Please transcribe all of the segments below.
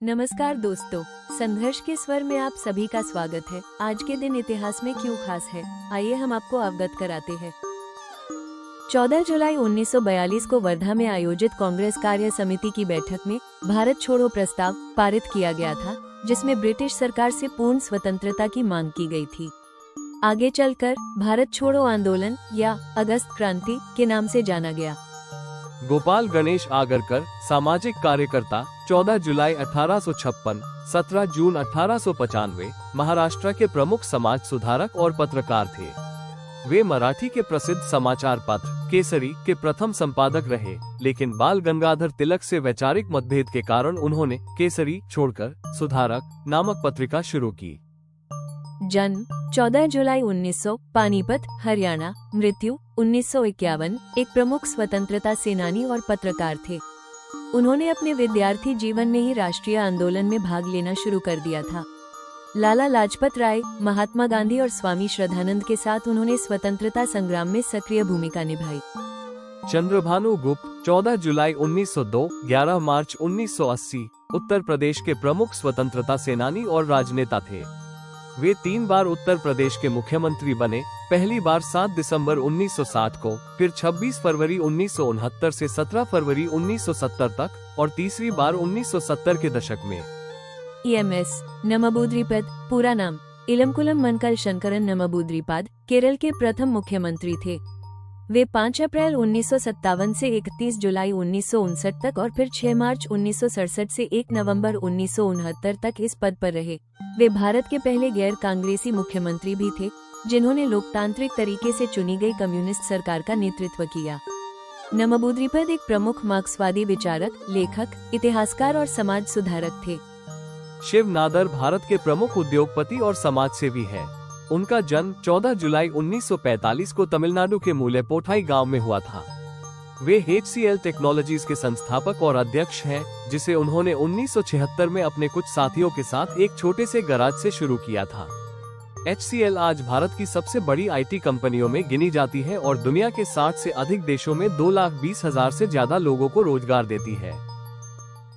नमस्कार दोस्तों, संघर्ष के स्वर में आप सभी का स्वागत है। आज के दिन इतिहास में क्यों खास है, आइए हम आपको अवगत कराते हैं। 14 जुलाई 1942 को वर्धा में आयोजित कांग्रेस कार्य समिति की बैठक में भारत छोड़ो प्रस्ताव पारित किया गया था, जिसमें ब्रिटिश सरकार से पूर्ण स्वतंत्रता की मांग की गई थी। आगे चलकर भारत छोड़ो आंदोलन या अगस्त क्रांति के नाम से जाना गया। गोपाल गणेश आगरकर, सामाजिक कार्यकर्ता, 14 जुलाई 1856, 17 जून 1895, महाराष्ट्र के प्रमुख समाज सुधारक और पत्रकार थे। वे मराठी के प्रसिद्ध समाचार पत्र केसरी के प्रथम संपादक रहे, लेकिन बाल गंगाधर तिलक से वैचारिक मतभेद के कारण उन्होंने केसरी छोड़कर सुधारक नामक पत्रिका शुरू की। जन्म 14 जुलाई 1900, पानीपत, हरियाणा। मृत्यु 1951। एक प्रमुख स्वतंत्रता सेनानी और पत्रकार थे। उन्होंने अपने विद्यार्थी जीवन में ही राष्ट्रीय आंदोलन में भाग लेना शुरू कर दिया था। लाला लाजपत राय, महात्मा गांधी और स्वामी श्रद्धानंद के साथ उन्होंने स्वतंत्रता संग्राम में सक्रिय भूमिका निभाई। चंद्रभानु गुप्त, 14 जुलाई 1902, 11 मार्च 1980, उत्तर प्रदेश के प्रमुख स्वतंत्रता सेनानी और राजनेता थे। वे 3 बार उत्तर प्रदेश के मुख्यमंत्री बने, पहली बार 7 दिसंबर 1960 को, फिर 26 फरवरी 1969 से 17 फरवरी 1970 तक और तीसरी बार 1970 के दशक में। EMS नमबूद्रिपद, पूरा नाम इलमकुलम मनकल शंकरन नमबूद्रिपाद, केरल के प्रथम मुख्यमंत्री थे। वे 5 अप्रैल 1957 से 31 जुलाई 1959 तक और फिर 6 मार्च 1967 से 1 नवंबर 1969 तक इस पद पर रहे। वे भारत के पहले गैर कांग्रेसी मुख्यमंत्री भी थे, जिन्होंने लोकतांत्रिक तरीके से चुनी गई कम्युनिस्ट सरकार का नेतृत्व किया। नमबूद्रिपद एक प्रमुख मार्क्सवादी विचारक, लेखक, इतिहासकार और समाज सुधारक थे। शिव नादर भारत के प्रमुख उद्योगपति और समाजसेवी हैं। उनका जन्म 14 जुलाई 1945 को तमिलनाडु के मुलेपोठाई गांव में हुआ था। वे HCL टेक्नोलॉजीज के संस्थापक और अध्यक्ष हैं, जिसे उन्होंने 1976 में अपने कुछ साथियों के साथ एक छोटे से गैराज से शुरू किया था। HCL आज भारत की सबसे बड़ी IT कंपनियों में गिनी जाती है और दुनिया के 60 से अधिक देशों में 2,20,000 से ज्यादा लोगों को रोजगार देती है।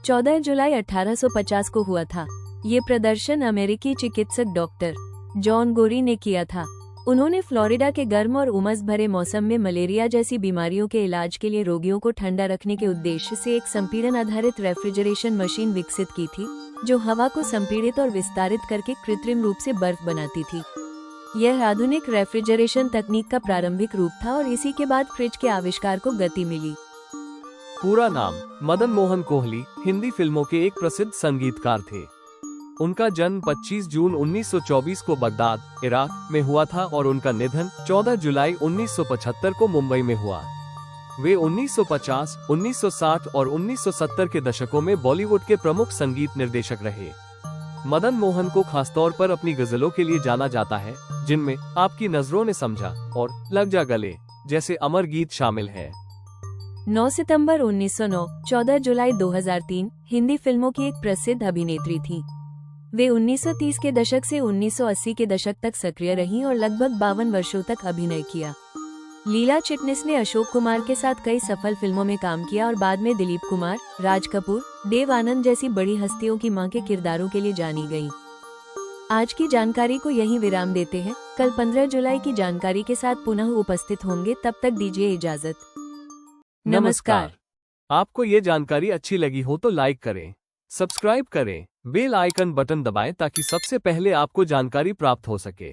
14 जुलाई 1850 को हुआ था। ये प्रदर्शन अमेरिकी चिकित्सक डॉक्टर जॉन गोरी ने किया था। उन्होंने फ्लोरिडा के गर्म और उमस भरे मौसम में मलेरिया जैसी बीमारियों के इलाज के लिए रोगियों को ठंडा रखने के उद्देश्य से एक संपीड़न आधारित रेफ्रिजरेशन मशीन विकसित की थी, जो हवा को संपीड़ित और विस्तारित करके कृत्रिम रूप से बर्फ बनाती थी। यह आधुनिक रेफ्रिजरेशन तकनीक का प्रारंभिक रूप था और इसी के बाद फ्रिज के आविष्कार को गति मिली। पूरा नाम मदन मोहन कोहली, हिंदी फिल्मों के एक प्रसिद्ध संगीतकार थे। उनका जन्म 25 जून 1924 को बगदाद, इराक में हुआ था और उनका निधन 14 जुलाई 1975 को मुंबई में हुआ। वे 1950, 1960 और 1970 के दशकों में बॉलीवुड के प्रमुख संगीत निर्देशक रहे। मदन मोहन को खासतौर पर अपनी गजलों के लिए जाना जाता है, जिनमें आपकी नजरों ने समझा और लग जा गले जैसे अमर गीत शामिल है। 9 सितंबर 1909, 14 जुलाई 2003 हिंदी फिल्मों की एक प्रसिद्ध अभिनेत्री थी। वे 1930 के दशक से 1980 के दशक तक सक्रिय रहीं और लगभग 52 वर्षों तक अभिनय किया। लीला चिटनिस ने अशोक कुमार के साथ कई सफल फिल्मों में काम किया और बाद में दिलीप कुमार, राज कपूर, देव आनंद जैसी बड़ी हस्तियों की मां के किरदारों के लिए जानी गईं। आज की जानकारी को यहीं विराम देते हैं। कल 15 जुलाई की जानकारी के साथ पुनः उपस्थित होंगे, तब तक दीजिए इजाजत। नमस्कार। आपको ये जानकारी अच्छी लगी हो तो लाइक करें, सब्सक्राइब करें, बेल आइकन बटन दबाएं ताकि सबसे पहले आपको जानकारी प्राप्त हो सके।